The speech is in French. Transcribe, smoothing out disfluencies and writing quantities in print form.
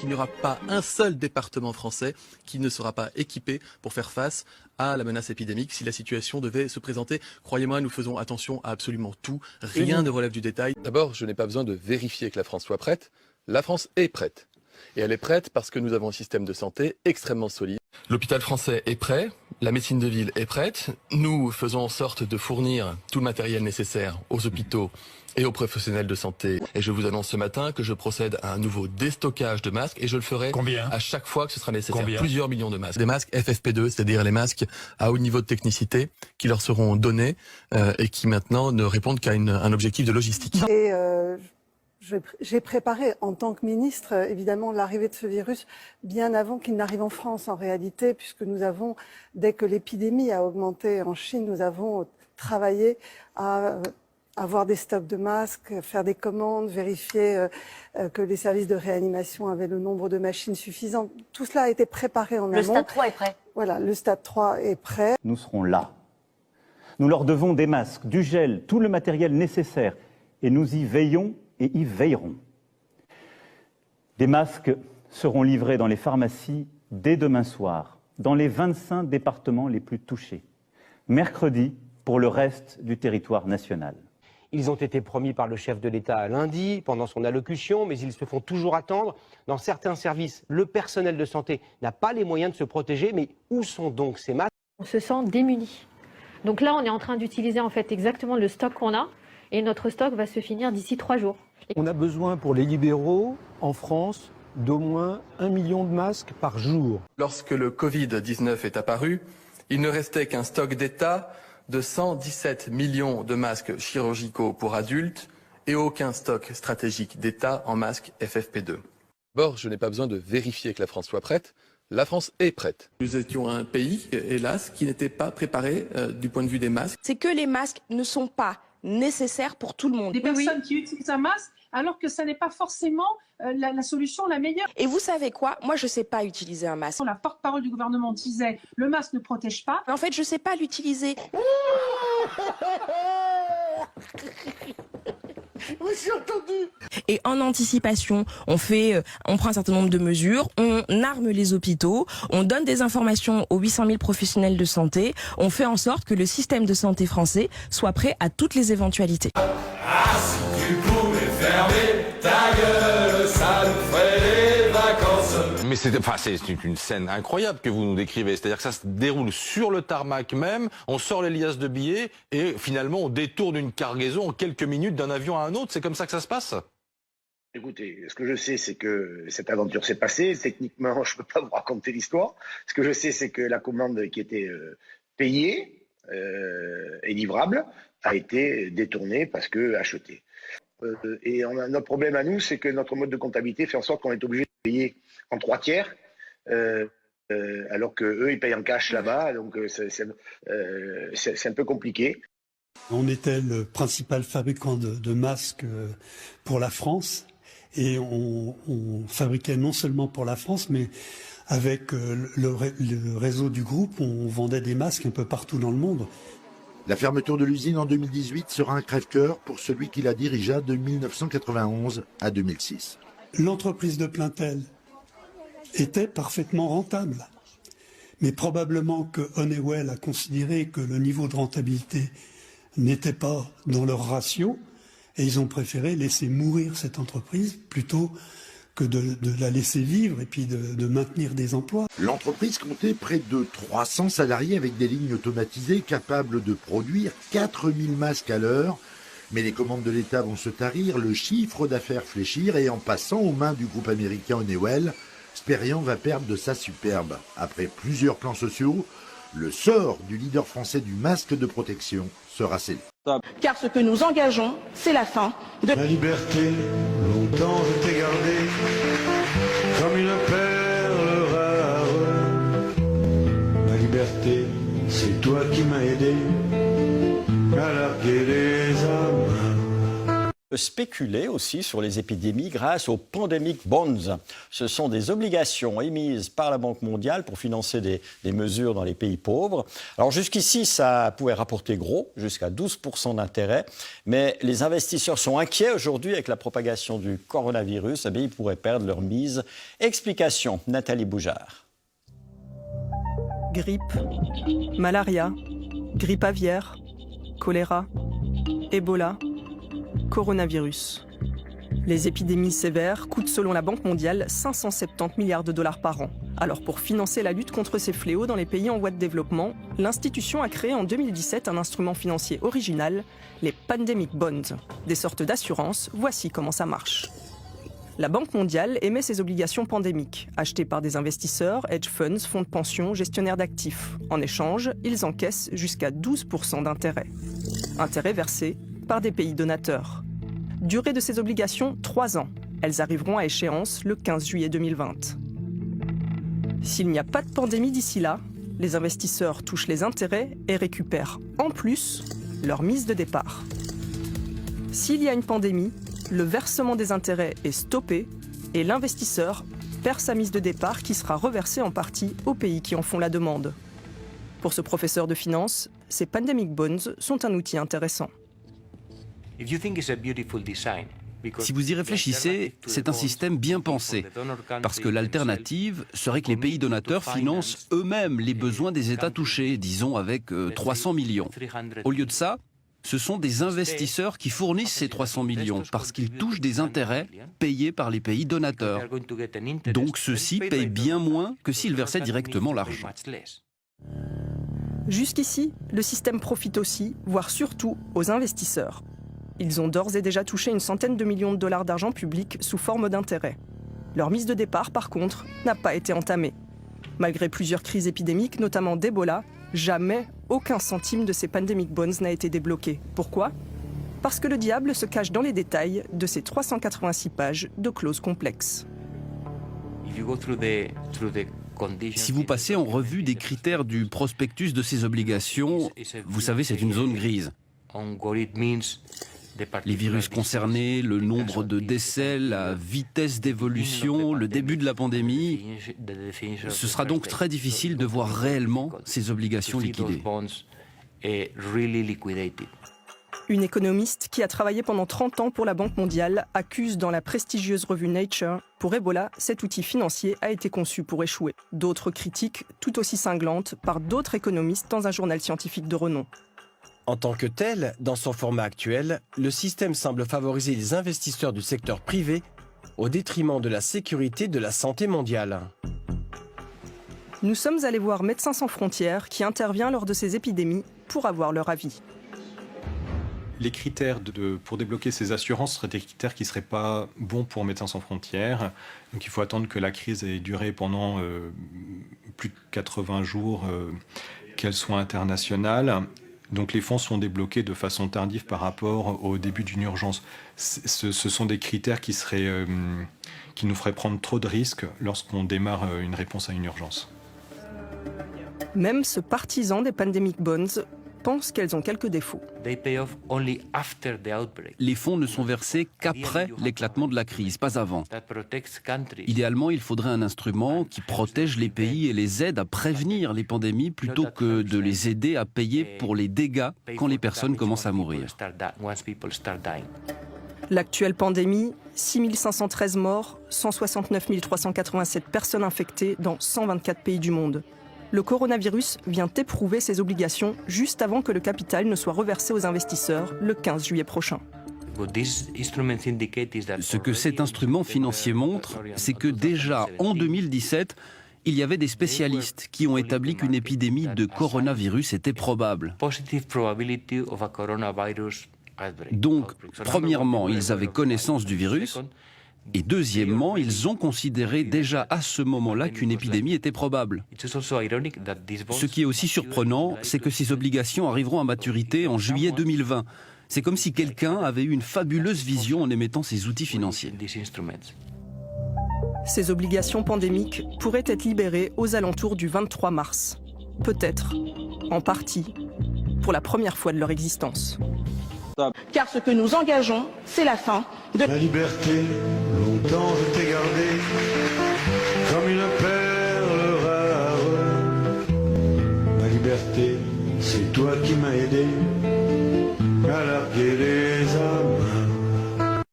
Il n'y aura pas un seul département français qui ne sera pas équipé pour faire face à la menace épidémique si la situation devait se présenter. Croyez-moi, nous faisons attention à absolument tout. Rien ne relève du détail. D'abord, je n'ai pas besoin de vérifier que la France soit prête. La France est prête. Et elle est prête parce que nous avons un système de santé extrêmement solide. L'hôpital français est prêt, la médecine de ville est prête. Nous faisons en sorte de fournir tout le matériel nécessaire aux hôpitaux et aux professionnels de santé. Et je vous annonce ce matin que je procède à un nouveau déstockage de masques et je le ferai à chaque fois que ce sera nécessaire. Plusieurs millions de masques. Des masques FFP2, c'est-à-dire les masques à haut niveau de technicité qui leur seront donnés et qui maintenant ne répondent qu'à un objectif de logistique. Et j'ai préparé en tant que ministre, évidemment, l'arrivée de ce virus bien avant qu'il n'arrive en France en réalité, puisque nous avons, dès que l'épidémie a augmenté en Chine, nous avons travaillé à avoir des stocks de masques, faire des commandes, vérifier que les services de réanimation avaient le nombre de machines suffisant. Tout cela a été préparé en amont. Le stade 3 est prêt. Voilà, le stade 3 est prêt. Nous serons là. Nous leur devons des masques, du gel, tout le matériel nécessaire. Et nous y veillons et y veillerons. Des masques seront livrés dans les pharmacies dès demain soir, dans les 25 départements les plus touchés. Mercredi, pour le reste du territoire national. Ils ont été promis par le chef de l'État lundi, pendant son allocution, mais ils se font toujours attendre. Dans certains services, le personnel de santé n'a pas les moyens de se protéger. Mais où sont donc ces masques? On se sent démunis. Donc là, on est en train d'utiliser en fait exactement le stock qu'on a. Et notre stock va se finir d'ici 3 jours. On a besoin pour les libéraux, en France, d'au moins 1 million de masques par jour. Lorsque le Covid-19 est apparu, il ne restait qu'un stock d'État de 117 millions de masques chirurgicaux pour adultes et aucun stock stratégique d'État en masques FFP2. D'abord, je n'ai pas besoin de vérifier que la France soit prête. La France est prête. Nous étions un pays, hélas, qui n'était pas préparé du point de vue des masques. C'est que les masques ne sont pas nécessaires pour tout le monde. Des personnes qui utilisent un masque alors que ça n'est pas forcément la solution la meilleure. Et vous savez quoi? Moi, je ne sais pas utiliser un masque. La porte-parole du gouvernement disait « le masque ne protège pas ». En fait, je ne sais pas l'utiliser. Et en anticipation, on prend un certain nombre de mesures, on arme les hôpitaux, on donne des informations aux 800 000 professionnels de santé, on fait en sorte que le système de santé français soit prêt à toutes les éventualités. Ah, si tu pouvais fermer ta gueule, ça nous ferait des vacances. Mais c'est une scène incroyable que vous nous décrivez. C'est-à-dire que ça se déroule sur le tarmac même, on sort les liasses de billets et finalement on détourne une cargaison en quelques minutes d'un avion à un autre. C'est comme ça que ça se passe? Écoutez, ce que je sais, c'est que cette aventure s'est passée. Techniquement, je ne peux pas vous raconter l'histoire. Ce que je sais, c'est que la commande qui était payée et livrable a été détournée parce que achetée. Et notre problème à nous, c'est que notre mode de comptabilité fait en sorte qu'on est obligé de payer en 3 tiers, alors qu'eux, ils payent en cash là-bas. Donc, c'est un peu compliqué. On était le principal fabricant de masques pour la France. Et on fabriquait non seulement pour la France, mais avec le réseau du groupe, on vendait des masques un peu partout dans le monde. La fermeture de l'usine en 2018 sera un crève-cœur pour celui qui la dirigea de 1991 à 2006. L'entreprise de Plaintel était parfaitement rentable. Mais probablement que Honeywell a considéré que le niveau de rentabilité n'était pas dans leur ratio et ils ont préféré laisser mourir cette entreprise plutôt que de la laisser vivre et puis de maintenir des emplois. L'entreprise comptait près de 300 salariés avec des lignes automatisées capables de produire 4000 masques à l'heure. Mais les commandes de l'État vont se tarir, le chiffre d'affaires fléchir et en passant aux mains du groupe américain Honeywell, Sperian va perdre de sa superbe. Après plusieurs plans sociaux, le sort du leader français du masque de protection sera scellé. Car ce que nous engageons, c'est la fin de la liberté. Longtemps je t'ai gardé comme une perle rare. Ma liberté, c'est toi qui m'as aidé à larguer les âmes. peut spéculer aussi sur les épidémies grâce aux pandemic bonds. Ce sont des obligations émises par la Banque mondiale pour financer des mesures dans les pays pauvres. Alors jusqu'ici, ça pouvait rapporter gros, jusqu'à 12% d'intérêt, mais les investisseurs sont inquiets aujourd'hui avec la propagation du coronavirus. Eh bien, ils pourraient perdre leur mise. Explication, Nathalie Boujard. Grippe, malaria, grippe aviaire, choléra, Ebola, coronavirus. Les épidémies sévères coûtent selon la Banque mondiale 570 milliards de dollars par an. Alors pour financer la lutte contre ces fléaux dans les pays en voie de développement, l'institution a créé en 2017 un instrument financier original, les Pandemic Bonds, des sortes d'assurances. Voici comment ça marche. La Banque mondiale émet ses obligations pandémiques, achetées par des investisseurs, hedge funds, fonds de pension, gestionnaires d'actifs. En échange, ils encaissent jusqu'à 12% d'intérêt. Intérêt versé par des pays donateurs. Durée de ces obligations, 3 ans. Elles arriveront à échéance le 15 juillet 2020. S'il n'y a pas de pandémie d'ici là, les investisseurs touchent les intérêts et récupèrent en plus leur mise de départ. S'il y a une pandémie, le versement des intérêts est stoppé et l'investisseur perd sa mise de départ qui sera reversée en partie aux pays qui en font la demande. Pour ce professeur de finance, ces pandemic bonds sont un outil intéressant. Si vous y réfléchissez, c'est un système bien pensé, parce que l'alternative serait que les pays donateurs financent eux-mêmes les besoins des États touchés, disons avec 300 millions. Au lieu de ça, ce sont des investisseurs qui fournissent ces 300 millions parce qu'ils touchent des intérêts payés par les pays donateurs. Donc ceux-ci payent bien moins que s'ils versaient directement l'argent. Jusqu'ici, le système profite aussi, voire surtout, aux investisseurs. Ils ont d'ores et déjà touché une centaine de millions de dollars d'argent public sous forme d'intérêts. Leur mise de départ, par contre, n'a pas été entamée. Malgré plusieurs crises épidémiques, notamment d'Ebola, jamais aucun centime de ces pandemic bonds n'a été débloqué. Pourquoi ? Parce que le diable se cache dans les détails de ces 386 pages de clauses complexes. Si vous passez en revue des critères du prospectus de ces obligations, vous savez, c'est une zone grise. Les virus concernés, le nombre de décès, la vitesse d'évolution, le début de la pandémie, ce sera donc très difficile de voir réellement ces obligations liquidées. Une économiste qui a travaillé pendant 30 ans pour la Banque mondiale accuse dans la prestigieuse revue Nature, pour Ebola, cet outil financier a été conçu pour échouer. D'autres critiques, tout aussi cinglantes, par d'autres économistes dans un journal scientifique de renom. En tant que tel, dans son format actuel, le système semble favoriser les investisseurs du secteur privé au détriment de la sécurité de la santé mondiale. Nous sommes allés voir Médecins sans frontières qui intervient lors de ces épidémies pour avoir leur avis. Les critères pour débloquer ces assurances seraient des critères qui ne seraient pas bons pour Médecins sans frontières. Donc il faut attendre que la crise ait duré pendant plus de 80 jours, qu'elle soit internationale. Donc les fonds sont débloqués de façon tardive par rapport au début d'une urgence. Ce sont des critères qui nous feraient prendre trop de risques lorsqu'on démarre une réponse à une urgence. Même ce partisan des pandemic bonds pense qu'elles ont quelques défauts. Les fonds ne sont versés qu'après l'éclatement de la crise, pas avant. Idéalement, il faudrait un instrument qui protège les pays et les aide à prévenir les pandémies plutôt que de les aider à payer pour les dégâts quand les personnes commencent à mourir. L'actuelle pandémie, 6 513 morts, 169 387 personnes infectées dans 124 pays du monde. Le coronavirus vient éprouver ses obligations juste avant que le capital ne soit reversé aux investisseurs le 15 juillet prochain. Ce que cet instrument financier montre, c'est que déjà en 2017, il y avait des spécialistes qui ont établi qu'une épidémie de coronavirus était probable. Donc, premièrement, ils avaient connaissance du virus. Et deuxièmement, ils ont considéré déjà à ce moment-là qu'une épidémie était probable. Ce qui est aussi surprenant, c'est que ces obligations arriveront à maturité en juillet 2020. C'est comme si quelqu'un avait eu une fabuleuse vision en émettant ces outils financiers. Ces obligations pandémiques pourraient être libérées aux alentours du 23 mars. Peut-être, en partie, pour la première fois de leur existence. Car ce que nous engageons, c'est la fin de la liberté. Longtemps je t'ai gardé